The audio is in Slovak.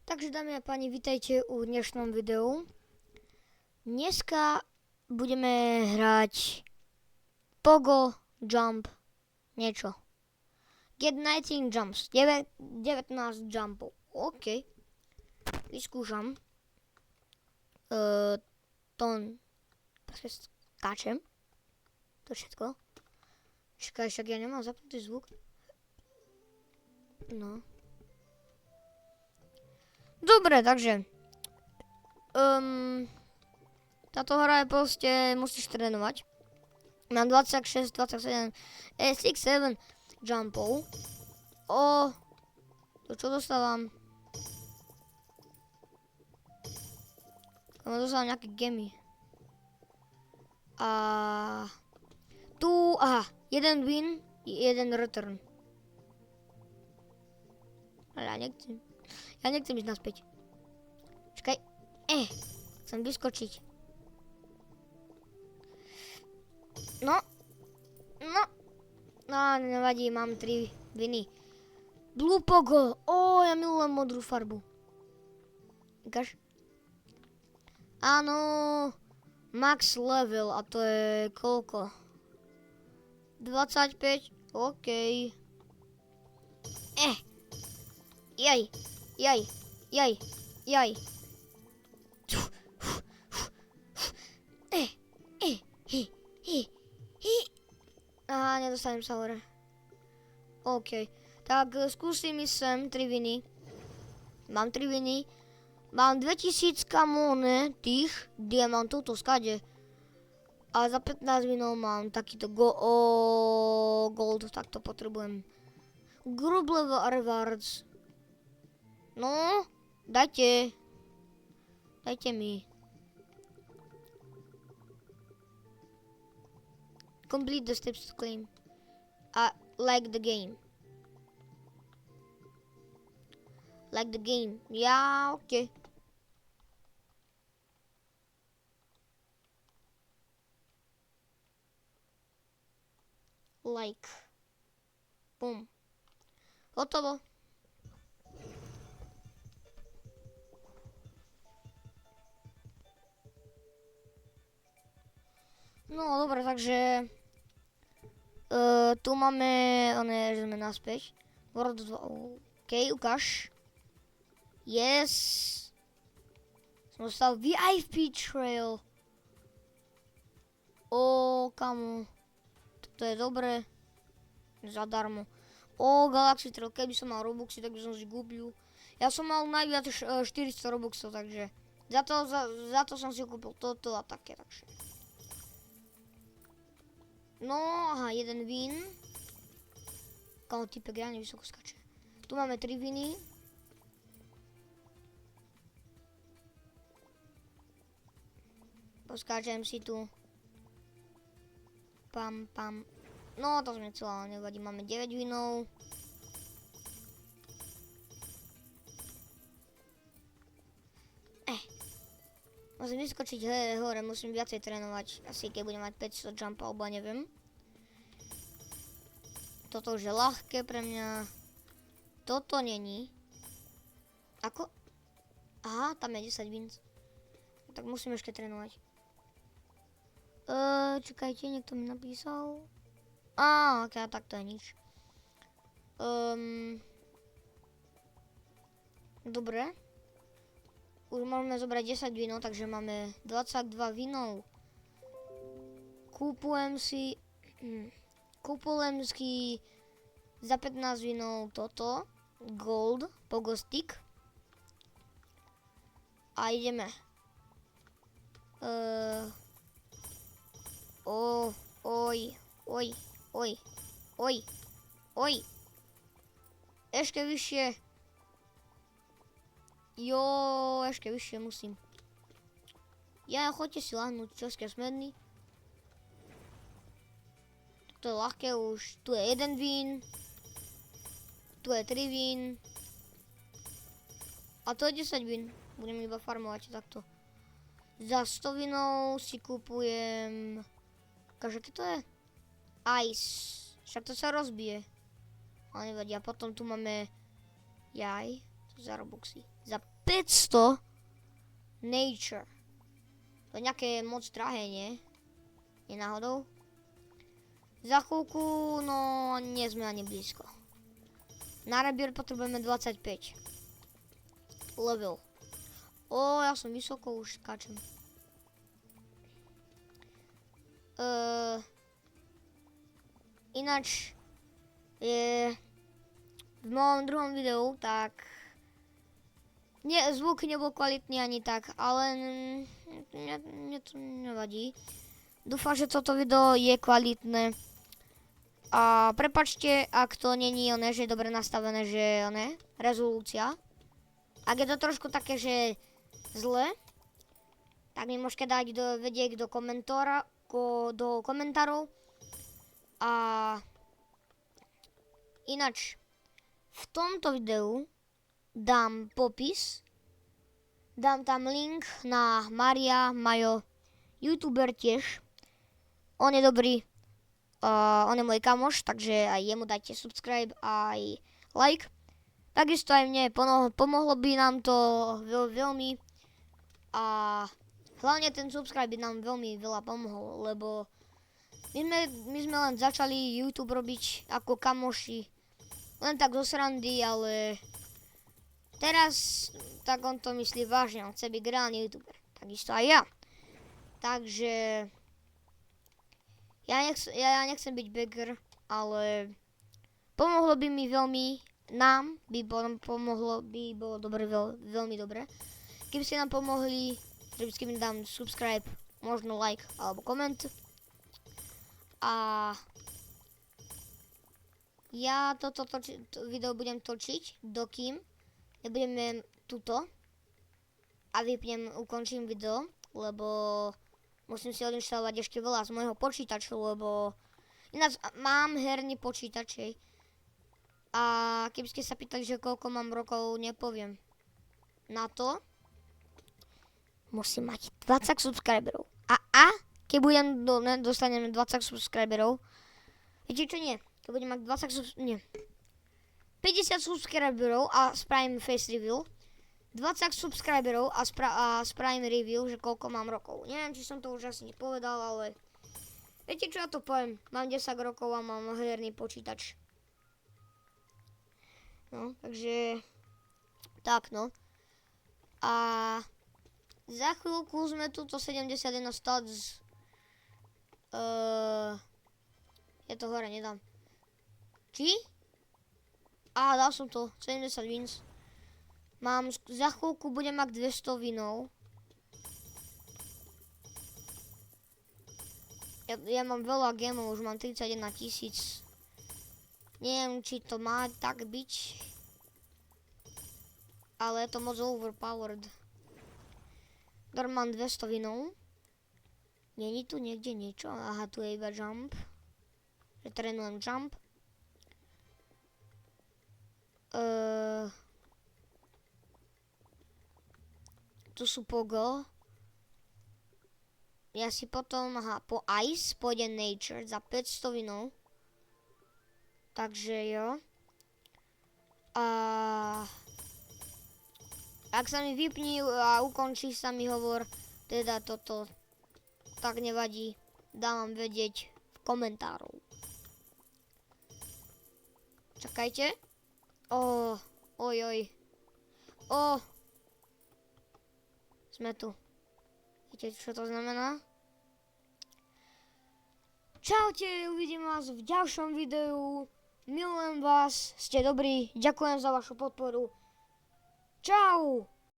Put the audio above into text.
Takže dámy a páni, vítajte u dnešnom videu. Dneska budeme hrať Pogo Jump niečo. Get 19 jumps. 19 jumpov. OK. Vyskúšam. Skáčem. To všetko. Čakaj, však ja nemám zapnutý zvuk. No. Dobre, takže táto hra je proste, musíš trénovať. Mám 26, 27, 6, 7 jumpov. To čo dostávam? Dostávam nejaké gemy. A tu, jeden win, jeden return. Ale ja nechcem ísť naspäť. Čakaj. Chcem vyskočiť. No, nevadí, mám 3 viny. Blue Pogo. Ja milujem modrú farbu. Ukáž? Áno. Max level, a to je koľko? 25. OK. Jaj. Nedostanem sa hore. OK. Tak skúsim ísť sem, 3 viny. Mám 3 viny. Mám 2000 kamóne tých diamantov, to skade. A za 15 vinov mám takýto gold, tak to potrebujem. Group level rewards. No, dajte mi. Complete the steps to claim. Like the game. Like the game. Yeah, okay. Like. Boom. Hotovo. No dobre, takže tu máme, že sme naspäť. World 2, OK, ukáž. Yes. Som dostal VIP trail. Kamo. To je dobré. Zadarmo. Galaxy trail, keby som mal Robuxy, tak by som si kúpil. Ja som mal najviac 400 Robuxov, takže za to som si kúpil toto a také, takže. No, jeden win. Kamo, typek reálne vysoko skače. Tu máme 3 viny. Poskáčem si tu. Pam. No, to som nechcela, ale nevadí, máme 9 vinov. Musím vyskočiť hore, musím viacej trénovať. Asi keď budem mať 500 jump, alebo neviem. Toto už je ľahké pre mňa. Toto není. Ako? Tam je 10 wins. Tak musím ešte trénovať. Čakajte, niekto mi napísal. Ok, tak to je nič. Dobre. Už môžeme zobrať 10 vinov, takže máme 22 vinov. Kúpujem si za 15 vinov toto. Gold, Pogo Stick. A ideme. Oj. Ešte vyššie. Ešte vyššie musím. Choďte si lahnúť, čo ste smední. To je ľahké už. Tu je 1 win. Tu je 3 win. A to je 10 win. Budem iba farmovať takto. Za 100 winov si kúpujem. Aké to je? Ice. Však to sa rozbije. Ale nevadí. A potom tu máme za Robuxy. Za 500 Nature. To je nejaké moc drahé, nie? Nie náhodou? Za chvíľku, no nie sme ani blízko. Na Rabier potrebujeme 25. Level. Ja som vysoko, už skáčem. Ináč je v mojom druhom videu, tak zvuk nebol kvalitný ani tak, ale mne to nevadí. Dúfam, že toto video je kvalitné. A prepáčte, ak to není že je dobre nastavené, že rezolúcia. Ak je to trošku také, že zle, tak mi môžete dať vedieť do komentárov. A ináč, v tomto videu dám popis, dám tam link na Majo, youtuber tiež. On je dobrý, on je môj kamoš, takže aj jemu dajte subscribe aj like. Takisto aj mne pomohlo by nám to veľmi a hlavne ten subscribe by nám veľmi veľa pomohol, lebo my sme len začali YouTube robiť ako kamoši, len tak zo srandy, ale teraz tak on to myslí vážne, on chce byť reálny YouTuber, takisto aj ja. Takže ja nechcem byť beggar, ale pomohlo by mi veľmi, nám by bolo dobre, veľmi dobre. Keby ste nám pomohli, keby dám subscribe, možno like alebo koment. A ja toto video budem točiť, dokým nebudeme tuto a ukončím video, lebo musím si odinštalovať ešte veľa z môjho počítaču, lebo ináč mám herný počítač. A keby ste sa pýtali, že koľko mám rokov, nepoviem. Na to musím mať 20 subscriberov. A keď dostaneme 20 subscriberov, viete čo nie? Keď budem mať 50 subscriberov a spravím face reveal, 20 subscriberov a spravím review, že koľko mám rokov. Neviem, či som to už asi nepovedal, ale viete čo, ja to poviem. Mám 10 rokov a mám herný počítač. No, takže tak no. A za chvíľku sme tuto 71 stats. Je to hore, nedám. Či? Dal som to, 70 wins. Za chvíľku budem mať 200 winov. Ja mám veľa gemov, už mám 31 000. Neviem, či to má tak byť, ale je to moc overpowered. Mám 200 winov. Není tu niekde niečo? Aha, tu je iba jump. Že trénujem jump. Tu sú pogo. Ja si potom, po ice pôjde nature za 500 winov. Takže jo. A ak sa mi vypní a ukončí sa mi hovor, teda toto, tak nevadí. Dám vám vedieť v komentároch. Čakajte. Ojoj. Sme tu. Viete, čo to znamená? Čaute, uvidím vás v ďalšom videu. Milujem vás, ste dobrí, ďakujem za vašu podporu. Čau!